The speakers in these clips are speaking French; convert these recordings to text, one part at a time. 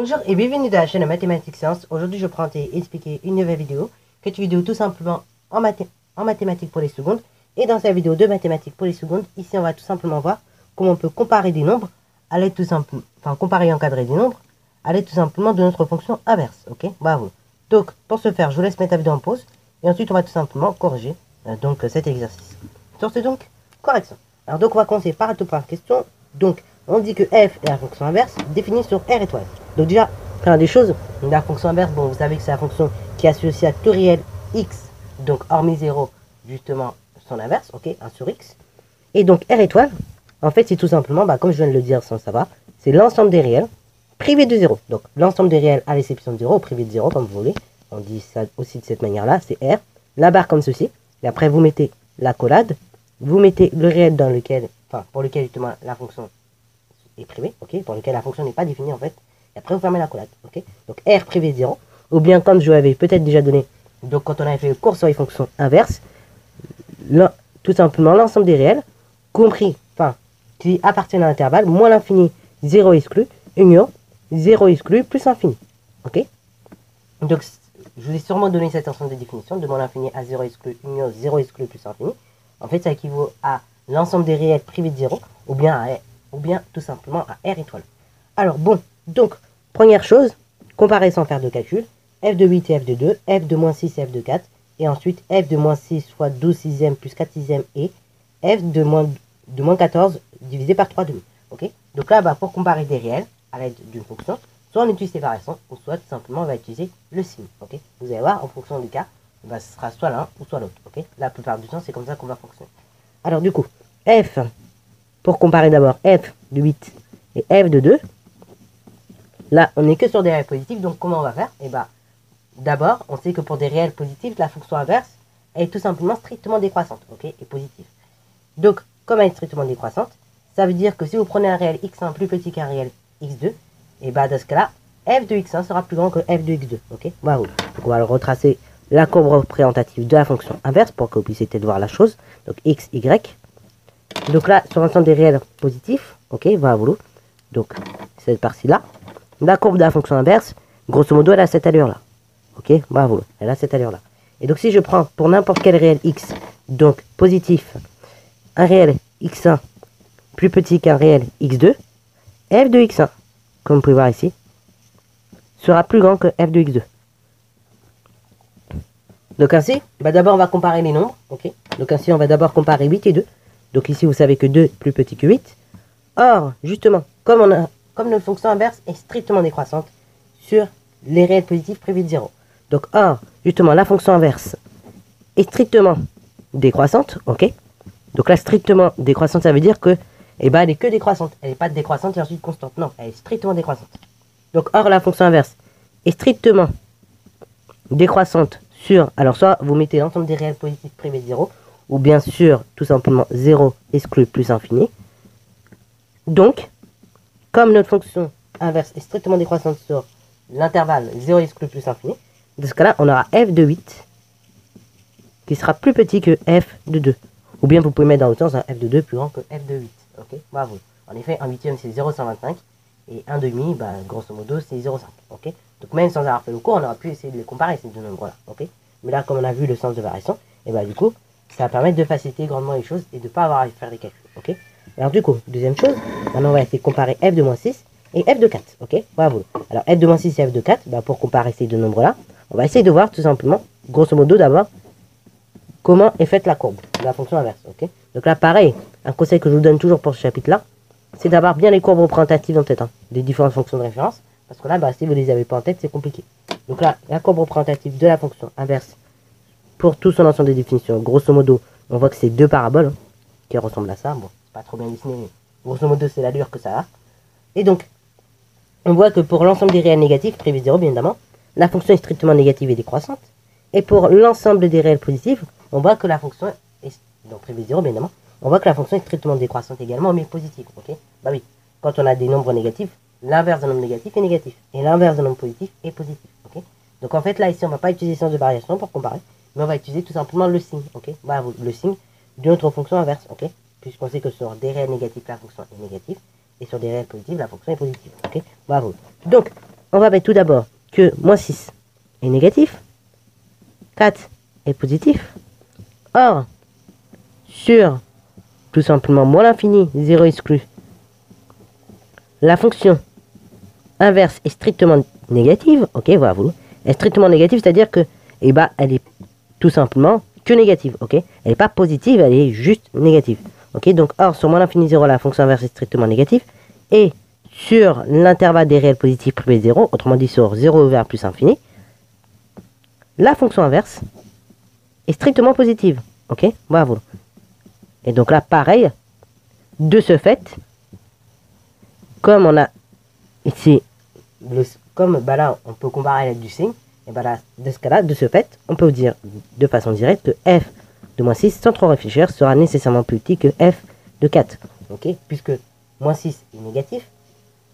Bonjour et bienvenue dans la chaîne Mathématiques Sciences. Aujourd'hui, je prends et expliquer une nouvelle vidéo, vidéo tout simplement en mathématiques pour les secondes. Et dans cette vidéo de mathématiques pour les secondes, ici on va tout simplement voir comment on peut comparer des nombres à l'aide tout simplement, comparer et encadrer des nombres à l'aide tout simplement de notre fonction inverse. Ok, bravo. Donc pour ce faire, je vous laisse mettre la vidéo en pause et ensuite on va tout simplement corriger cet exercice. Sur ce donc, correction. Alors donc on va commencer par la toute première question. Donc on dit que f est la fonction inverse définie sur R étoile. Donc déjà, première des choses, la fonction inverse, bon vous savez que c'est la fonction qui est associée à tout réel x, donc hormis 0, justement son inverse, ok, 1 sur x. Et donc R étoile, en fait c'est tout simplement, comme je viens de le dire sans le savoir, c'est l'ensemble des réels privé de 0. Donc l'ensemble des réels à l'exception de 0, privé de 0 comme vous voulez, on dit ça aussi de cette manière-là, c'est R, la barre comme ceci, et après vous mettez l'accolade, vous mettez le réel dans lequel, pour lequel justement la fonction est privée, ok, pour lequel la fonction n'est pas définie en fait, et après vous fermez l'accolade, ok. Donc R privé de 0, ou bien comme je l'avais peut-être déjà donné, donc quand on avait fait le cours sur les fonctions inverses, tout simplement l'ensemble des réels, compris, qui appartiennent à l'intervalle, moins l'infini, 0 exclu, union, 0 exclu, plus infini, ok. Donc je vous ai sûrement donné cette ensemble de définition, de moins l'infini à 0 exclu, union, 0 exclu, plus infini. En fait, ça équivaut à l'ensemble des réels privés de 0, ou bien tout simplement à R étoile. Alors bon, donc, première chose, comparer sans faire de calcul, f de 8 et f de 2, f de moins 6 et f de 4, et ensuite f de moins 6 fois 12 sixièmes plus 4 sixièmes et f de moins 14 divisé par 3 demi. Ok. Donc là, pour comparer des réels à l'aide d'une fonction, soit on utilise séparation, ou soit tout simplement on va utiliser le signe. Ok. Vous allez voir, en fonction du cas, ce sera soit l'un ou soit l'autre. Ok. La plupart du temps, c'est comme ça qu'on va fonctionner. Alors du coup, f, pour comparer d'abord f de 8 et f de 2, là, on n'est que sur des réels positifs, donc comment on va faire? D'abord, on sait que pour des réels positifs, la fonction inverse est tout simplement strictement décroissante, ok, et positive. Donc, comme elle est strictement décroissante, ça veut dire que si vous prenez un réel x1 plus petit qu'un réel x2, et dans ce cas-là, f de x1 sera plus grand que f de x2, ok. Bravo. Donc on va retracer la courbe représentative de la fonction inverse pour que vous puissiez peut-être voir la chose. Donc x, y. Donc là, sur l'ensemble des réels positifs, ok, bravo. Donc cette partie-là, la courbe de la fonction inverse, grosso modo, elle a cette allure-là. Ok, bravo, elle a cette allure-là. Et donc si je prends pour n'importe quel réel x, donc positif, un réel x1 plus petit qu'un réel x2, f de x1, comme vous pouvez voir ici, sera plus grand que f de x2. Donc ainsi, d'abord on va comparer les nombres, ok. Donc ainsi on va d'abord comparer 8 et 2. Donc ici vous savez que 2 est plus petit que 8. Or, justement, comme notre fonction inverse est strictement décroissante sur les réels positifs privés de 0. Donc, or, justement, la fonction inverse est strictement décroissante, ok. Donc là, strictement décroissante, ça veut dire que, elle est que décroissante. Elle n'est pas décroissante et ensuite constante. Non, elle est strictement décroissante. Donc, or, la fonction inverse est strictement décroissante sur, alors soit vous mettez l'ensemble des réels positifs privés de 0, ou bien sûr, tout simplement 0 exclu plus infini. Donc, comme notre fonction inverse est strictement décroissante sur l'intervalle 0 exclu plus infini, dans ce cas-là, on aura f de 8 qui sera plus petit que f de 2. Ou bien vous pouvez mettre dans l'autre sens un f de 2 plus grand que f de 8. Ok, bravo. En effet, un huitième c'est 0,125 et un demi, grosso modo, c'est 0,5. Ok, donc même sans avoir fait le cours, on aurait pu essayer de les comparer ces deux nombres-là. Ok, mais là, comme on a vu le sens de variation, et du coup, ça va permettre de faciliter grandement les choses et de ne pas avoir à faire des calculs. Ok, alors du coup, deuxième chose, maintenant on va essayer de comparer f de moins 6 et f de 4. Ok, bravo. Alors f de moins 6 et f de 4, pour comparer ces deux nombres-là, on va essayer de voir tout simplement, grosso modo d'abord, comment est faite la courbe de la fonction inverse. Ok, donc là, pareil, un conseil que je vous donne toujours pour ce chapitre-là, c'est d'avoir bien les courbes représentatives en tête, des différentes fonctions de référence, parce que là, si vous ne les avez pas en tête, c'est compliqué. Donc là, la courbe représentative de la fonction inverse, pour tout son ensemble de définitions, grosso modo, on voit que c'est deux paraboles qui ressemblent à ça. Bon, c'est pas trop bien dessiné, mais grosso modo, c'est l'allure que ça a. Et donc, on voit que pour l'ensemble des réels négatifs, privé de 0, bien évidemment, la fonction est strictement négative et décroissante. Et pour l'ensemble des réels positifs, on voit que la fonction est, donc privé de 0, bien évidemment, on voit que la fonction est strictement décroissante également, mais positive. Ok, oui, quand on a des nombres négatifs, l'inverse d'un nombre négatif est négatif, et l'inverse d'un nombre positif est positif. Ok, donc en fait, là, ici, on ne va pas utiliser sens de variation pour comparer, mais on va utiliser tout simplement le signe. Ok, le signe de notre fonction inverse. Ok, puisqu'on sait que sur des réels négatifs, la fonction est négative, et sur des réels positifs, la fonction est positive. Ok, bravo. Donc, on va mettre tout d'abord que moins 6 est négatif, 4 est positif. Or, sur tout simplement moins l'infini, 0 exclu, la fonction inverse est strictement négative. Ok, voilà, vous. Elle est strictement négative, c'est-à-dire que, eh ben, elle est tout simplement que négative. Ok, elle n'est pas positive, elle est juste négative. Ok, donc, or, sur moins l'infini 0, la fonction inverse est strictement négative. Et sur l'intervalle des réels positifs privé 0, autrement dit sur 0 vers plus infini, la fonction inverse est strictement positive. Ok, bravo. Et donc là, pareil, de ce fait, comme on a ici, comme bah là, on peut comparer l'aide du signe, et bah là, de ce cas-là, de ce fait, on peut dire de façon directe que f de moins 6, sans trop réfléchir, sera nécessairement plus petit que f de 4. Ok, puisque moins 6 est négatif,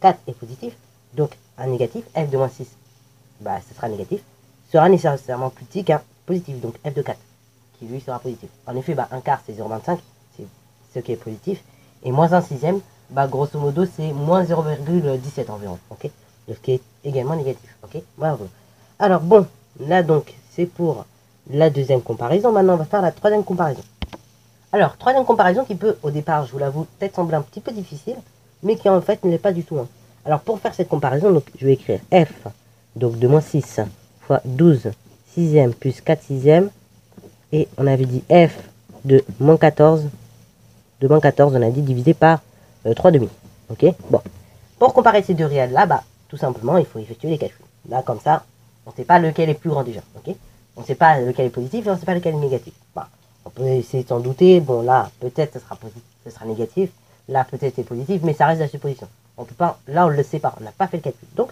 4 est positif, donc un négatif, f de moins 6, bah ce sera négatif, sera nécessairement plus petit qu'un positif, donc f de 4, qui lui sera positif. En effet, bah, un quart c'est 0,25, c'est ce qui est positif, et moins un sixième, bah grosso modo c'est moins 0,17 environ, ok, ce qui est également négatif, ok, bravo. Alors bon, là donc c'est pour la deuxième comparaison. Maintenant on va faire la troisième comparaison. Alors troisième comparaison qui peut au départ, je vous l'avoue, peut-être sembler un petit peu difficile, mais qui en fait ne l'est pas du tout, hein. Alors pour faire cette comparaison, donc je vais écrire f donc de moins 6 fois 12 sixième plus 4 sixième, et on avait dit f de moins 14 on a dit divisé par 3 demi. Ok, bon, pour comparer ces deux réels là, bah tout simplement il faut effectuer les calculs. Là comme ça, on ne sait pas lequel est plus grand déjà. Ok, on ne sait pas lequel est positif et on ne sait pas lequel est négatif. Bah, on peut essayer de s'en douter. Bon là peut-être ce sera positif, ce sera négatif. Là peut-être c'est positif, mais ça reste la supposition. On peut pas, là on ne le sait pas, on n'a pas fait le calcul. Donc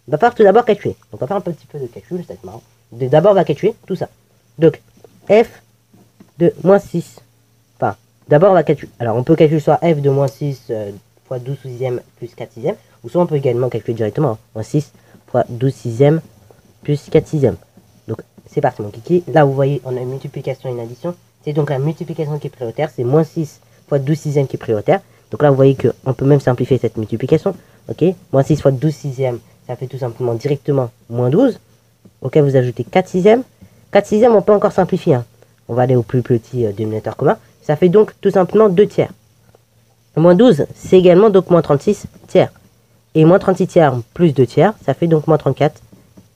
il va falloir tout d'abord calculer. Donc on va faire un petit peu de calcul, c'est marrant. D'abord on va calculer tout ça. Donc f de moins 6. Enfin, d'abord on va calculer. Alors on peut calculer soit f de moins 6 fois 12 sixième plus 4 sixième, ou soit on peut également calculer directement, hein, moins 6 fois 12 sixième plus 4 sixième. Donc c'est parti mon kiki. Là vous voyez on a une multiplication et une addition. C'est donc la multiplication qui est prioritaire. C'est moins 6 fois 12 sixième qui est prioritaire. Donc là vous voyez qu'on peut même simplifier cette multiplication. Ok, moins 6 fois 12 sixième, ça fait tout simplement directement moins 12. Ok, vous ajoutez 4 sixième. 4 sixième on peut encore simplifier, hein. On va aller au plus petit dénominateur commun. Ça fait donc tout simplement 2 tiers. Moins 12 c'est également donc moins 36 tiers. Et moins 36 tiers plus 2 tiers, ça fait donc moins 34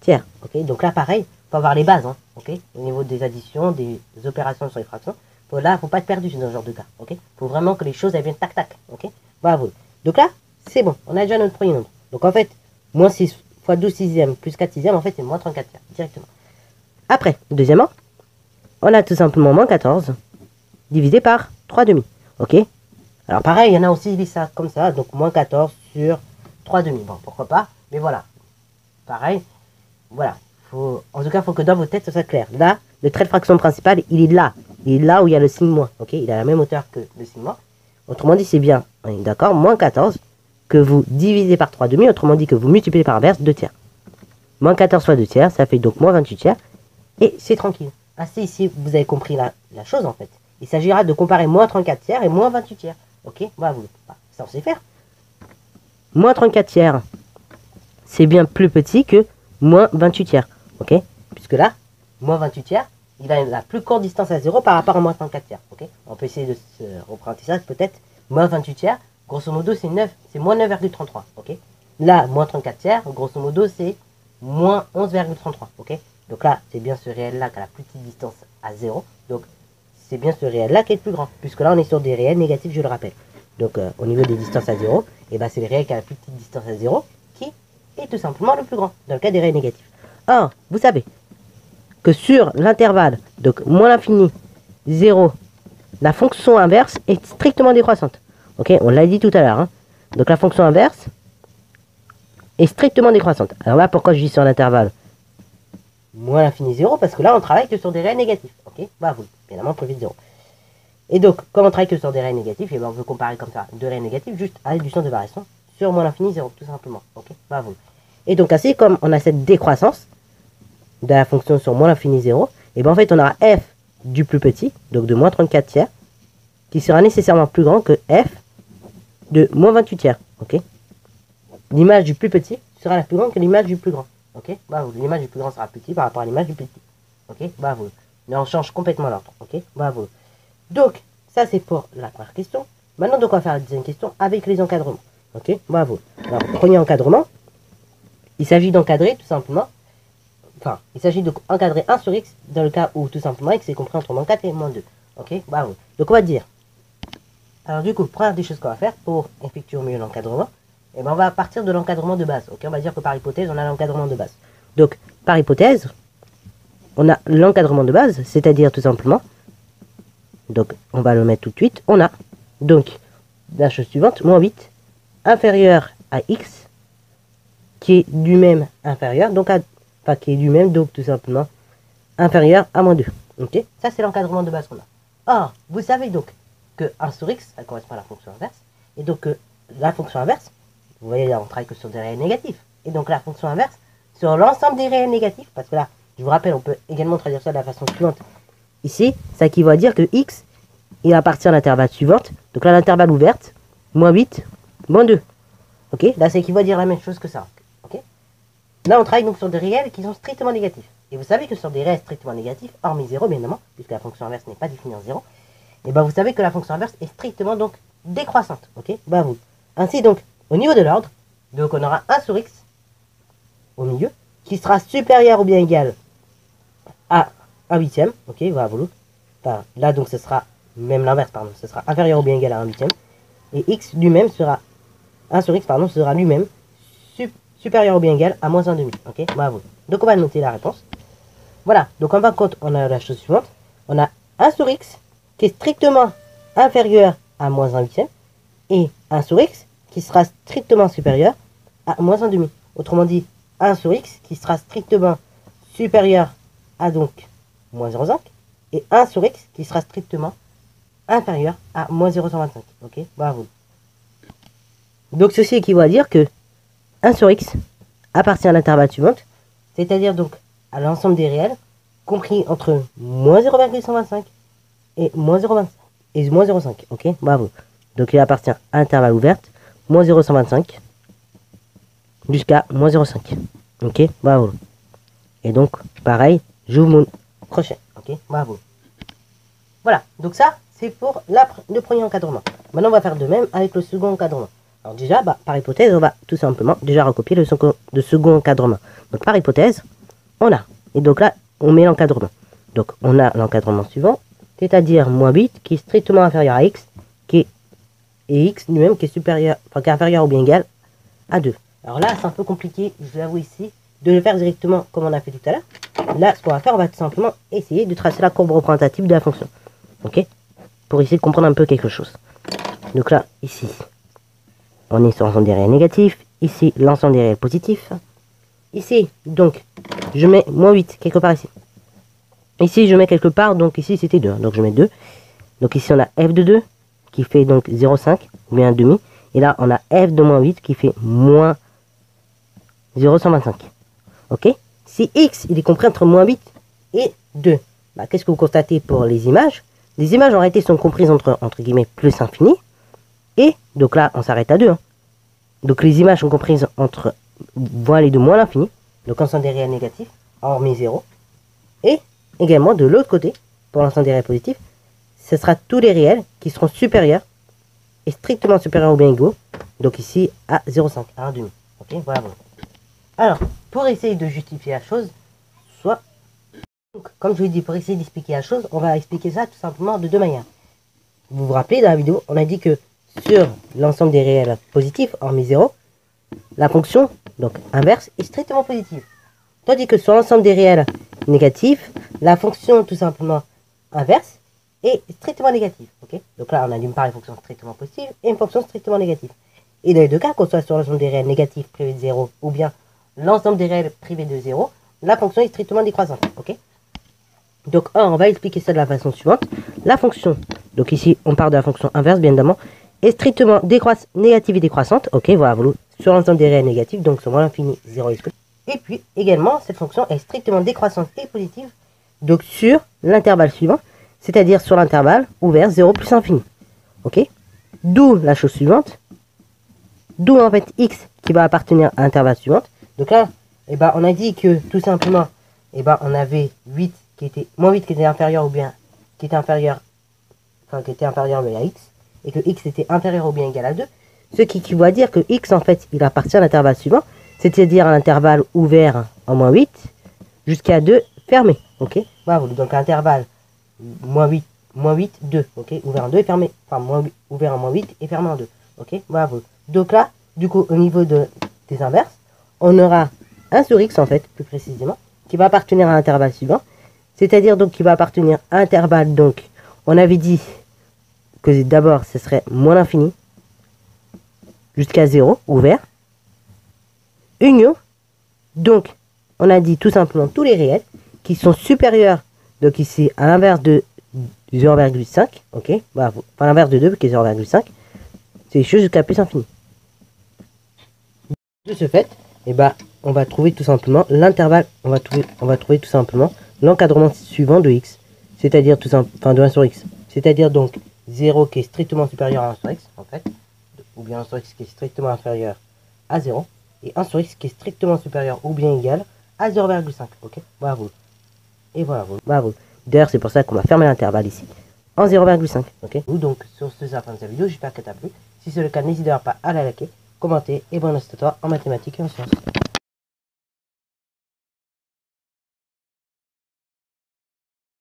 tiers. Ok, donc là pareil, il faut avoir les bases, hein, ok, au niveau des additions, des opérations sur les fractions. Là, il ne faut pas être perdu dans ce genre de cas. Ok, faut vraiment que les choses elles viennent tac tac. Ok, bravo. Donc là, c'est bon, on a déjà notre premier nombre. Donc en fait, moins 6 fois 12 sixième plus 4 sixième, en fait c'est moins 34 tiers directement. Après, deuxièmement, on a tout simplement moins 14 divisé par 3 demi. Ok, alors pareil, il y en a aussi dit ça comme ça, donc moins 14 sur 3 demi. Bon, pourquoi pas, mais voilà. Pareil, voilà. En tout cas, il faut que dans vos têtes, ça soit clair. Là, le trait de fraction principal, il est là. Il est là où il y a le signe moins. Ok, il a la même hauteur que le signe moins. Autrement dit, c'est bien, d'accord, moins 14 que vous divisez par 3 demi. Autrement dit, que vous multipliez par inverse 2 tiers. Moins 14 fois 2 tiers, ça fait donc moins 28 tiers. Et c'est tranquille. Ainsi, ici, vous avez compris la chose, en fait. Il s'agira de comparer moins 34 tiers et moins 28 tiers. Ok, voilà, ça on sait faire. Moins 34 tiers, c'est bien plus petit que moins 28 tiers. Ok, puisque là, moins 28 tiers, il a la plus courte distance à 0 par rapport à moins 34 tiers. Ok, on peut essayer de se reprendre ça, peut-être. Moins 28 tiers, grosso modo, c'est moins 9,33. Ok, là, moins 34 tiers, grosso modo, c'est moins 11,33. Ok, donc là, c'est bien ce réel-là qui a la plus petite distance à 0. Donc, c'est bien ce réel-là qui est le plus grand, puisque là, on est sur des réels négatifs, je le rappelle. Donc, au niveau des distances à 0, et ben, c'est le réel qui a la plus petite distance à 0 qui est tout simplement le plus grand, dans le cas des réels négatifs. Or, vous savez que sur l'intervalle, donc moins l'infini, 0, la fonction inverse est strictement décroissante. Ok, on l'a dit tout à l'heure, hein. Donc la fonction inverse est strictement décroissante. Alors là, pourquoi je dis sur l'intervalle moins l'infini 0? Parce que là, on travaille que sur des réels négatifs. Ok, bah vous, évidemment, prévu de 0. Et donc, comme on travaille que sur des réels négatifs, et ben on veut comparer comme ça deux réels négatifs juste avec du sens de variation sur moins l'infini 0, tout simplement. Ok, bah vous. Et donc, ainsi, comme on a cette décroissance de la fonction sur moins l'infini 0, et bien en fait, on aura f du plus petit, donc de moins 34 tiers, qui sera nécessairement plus grand que f de moins 28 tiers. Ok, l'image du plus petit sera la plus grande que l'image du plus grand. Ok, bravo. L'image du plus grand sera petit par rapport à l'image du plus petit. Ok, bravo. Mais on change complètement l'ordre. Ok, bravo. Donc, ça c'est pour la première question. Maintenant, donc, on va faire la deuxième question avec les encadrements. Ok, bravo. Alors, premier encadrement, il s'agit d'encadrer tout simplement. Enfin, il s'agit d'encadrer 1 sur x dans le cas où tout simplement x est compris entre moins 4 et moins 2. Ok, bravo. Donc, on va dire. Alors, du coup, première des choses qu'on va faire pour effectuer au mieux l'encadrement, et ben on va partir de l'encadrement de base. Ok, on va dire que par hypothèse, on a l'encadrement de base. Donc, par hypothèse, on a l'encadrement de base, c'est-à-dire tout simplement. Donc, on va le mettre tout de suite. On a donc la chose suivante, moins 8 inférieur à x, qui est du même inférieur, donc enfin qui est du même, donc tout simplement inférieur à moins 2. Ok, ça c'est l'encadrement de base qu'on a. Or, vous savez donc que 1 sur x, ça correspond à la fonction inverse, et donc la fonction inverse, vous voyez là on travaille que sur des réels négatifs, et donc la fonction inverse sur l'ensemble des réels négatifs, parce que là, je vous rappelle, on peut également traduire ça de la façon suivante. Ici, ça équivaut à dire que x, il appartient à l'intervalle suivante, donc là l'intervalle ouverte, moins 8, moins 2. Ok, là ça équivaut à dire la même chose que ça. Ok, là on travaille donc sur des réels qui sont strictement négatifs. Et vous savez que sur des réels strictement négatifs, hormis 0 bien évidemment, puisque la fonction inverse n'est pas définie en 0, et ben vous savez que la fonction inverse est strictement donc décroissante. Ok, bah vous. Ainsi donc, au niveau de l'ordre, donc on aura 1 sur x au milieu, qui sera supérieur ou bien égal à 1 huitième. Ok, voilà, vous. Enfin, là donc ce sera même l'inverse, pardon, ce sera inférieur ou bien égal à 1 huitième. Et x lui-même sera 1 sur x, pardon, sera lui-même supérieur ou bien égal à moins 1 demi. Ok, bravo. Donc on va noter la réponse. Voilà, donc en fin de compte, on a la chose suivante. On a 1 sur x qui est strictement inférieur à moins 1 huitième et 1 sur x qui sera strictement supérieur à moins 1 demi. Autrement dit, 1 sur x qui sera strictement supérieur à donc moins 0,5 et 1 sur x qui sera strictement inférieur à moins 0,125. Ok, bravo. Donc ceci équivaut à dire que 1 sur x appartient à l'intervalle suivante, c'est-à-dire donc à l'ensemble des réels, compris entre moins 0,125 et moins 0,25 et moins 0,5. Ok, bravo. Donc il appartient à l'intervalle ouverte, moins 0,125 jusqu'à moins 0,5. Ok, bravo. Et donc, pareil, j'ouvre mon crochet. Ok, bravo. Voilà, donc ça, c'est pour le premier encadrement. Maintenant, on va faire de même avec le second encadrement. Alors déjà, par hypothèse, on va tout simplement déjà recopier le second encadrement. Donc par hypothèse, on a. Et donc là, on met l'encadrement. Donc on a l'encadrement suivant, c'est-à-dire moins 8 qui est strictement inférieur à x, et x lui-même qui est supérieur, enfin qui est inférieur ou bien égal à 2. Alors là, c'est un peu compliqué, je vous avoue ici, de le faire directement comme on a fait tout à l'heure. Là, ce qu'on va faire, on va tout simplement essayer de tracer la courbe représentative de la fonction. Ok, pour essayer de comprendre un peu quelque chose. Donc là, ici, on est sur l'ensemble des réels négatifs. Ici, l'ensemble des réels positifs. Ici, donc, je mets moins 8 quelque part ici. Ici, je mets quelque part, donc ici, c'était 2. Donc, je mets 2. Donc, ici, on a f de 2 qui fait donc 0,5 ou bien 1,5. Et là, on a f de moins 8 qui fait moins 0,125. Ok? Si x, il est compris entre moins 8 et 2, bah, qu'est-ce que vous constatez pour les images? Les images en réalité sont comprises entre guillemets plus infini. Et donc là, on s'arrête à 2. Hein. Donc les images sont comprises entre voilà les deux moins l'infini. Donc ensemble des réels négatifs, hormis 0. Et également de l'autre côté, pour l'ensemble des réels positifs, ce sera tous les réels qui seront supérieurs et strictement supérieurs ou bien égaux. Donc ici à 0,5, à 1,5. Ok, voilà. Alors, pour essayer de justifier la chose, soit, donc, comme je vous ai dit, pour essayer d'expliquer la chose, on va expliquer ça tout simplement de deux manières. Vous vous rappelez, dans la vidéo, on a dit que sur l'ensemble des réels positifs, hormis 0, la fonction, donc inverse, est strictement positive. Tandis que sur l'ensemble des réels négatifs, la fonction tout simplement inverse est strictement négative. Okay, donc là, on a d'une part une fonction strictement positive et une fonction strictement négative. Et dans les deux cas, qu'on soit sur l'ensemble des réels négatifs privés de 0 ou bien l'ensemble des réels privés de 0, la fonction est strictement décroissante. Ok, donc on va expliquer ça de la façon suivante. La fonction, donc ici on part de la fonction inverse bien évidemment, est strictement négative et décroissante. Ok, voilà, sur l'ensemble des réels négatifs, donc sur moins l'infini, 0 est. Et puis également, cette fonction est strictement décroissante et positive, donc sur l'intervalle suivant, c'est-à-dire sur l'intervalle ouvert 0 plus infini. Ok, d'où la chose suivante. d'où en fait x qui va appartenir à l'intervalle suivant. Donc là, et ben, on a dit que tout simplement, et ben, on avait 8 qui était, moins 8 qui était inférieur ou bien, qui était inférieur, enfin, qui était inférieur mais à x, et que x était inférieur ou bien égal à 2, ce qui va dire que x en fait, il appartient à l'intervalle suivant, c'est-à-dire à l'intervalle ouvert en moins 8 jusqu'à 2 fermé. Ok, voilà, donc l'intervalle moins 8, 2, ok, ouvert en 2 et fermé, enfin, ouvert en moins 8 et fermé en 2. Ok, bravo. Donc là, du coup, au niveau des inverses, on aura 1 sur x, en fait, plus précisément, qui va appartenir à l'intervalle suivant, c'est-à-dire donc qui va appartenir à l'intervalle, donc, on avait dit que d'abord, ce serait moins l'infini, jusqu'à 0, ouvert, union, donc, on a dit tout simplement tous les réels, qui sont supérieurs, donc ici, à l'inverse de 0,5, ok, bravo, enfin l'inverse de 2, qui est 0,5, c'est chose jusqu'à plus infini. De ce fait, eh ben, on va trouver tout simplement l'intervalle, on va trouver tout simplement l'encadrement suivant de x, c'est-à-dire tout simplement, enfin de 1 sur x, c'est-à-dire donc 0 qui est strictement supérieur à 1 sur x, en fait, ou bien 1 sur x qui est strictement inférieur à 0, et 1 sur x qui est strictement supérieur ou bien égal à 0,5, ok, bravo. Et voilà, bravo. D'ailleurs, c'est pour ça qu'on va fermer l'intervalle ici en 0,5. Ok. Donc, sur ce, c'est la fin de cette vidéo. J'espère qu'elle t'a plu. Si c'est le cas, n'hésite pas à la liker, commenter et bonne à toi en mathématiques et en sciences.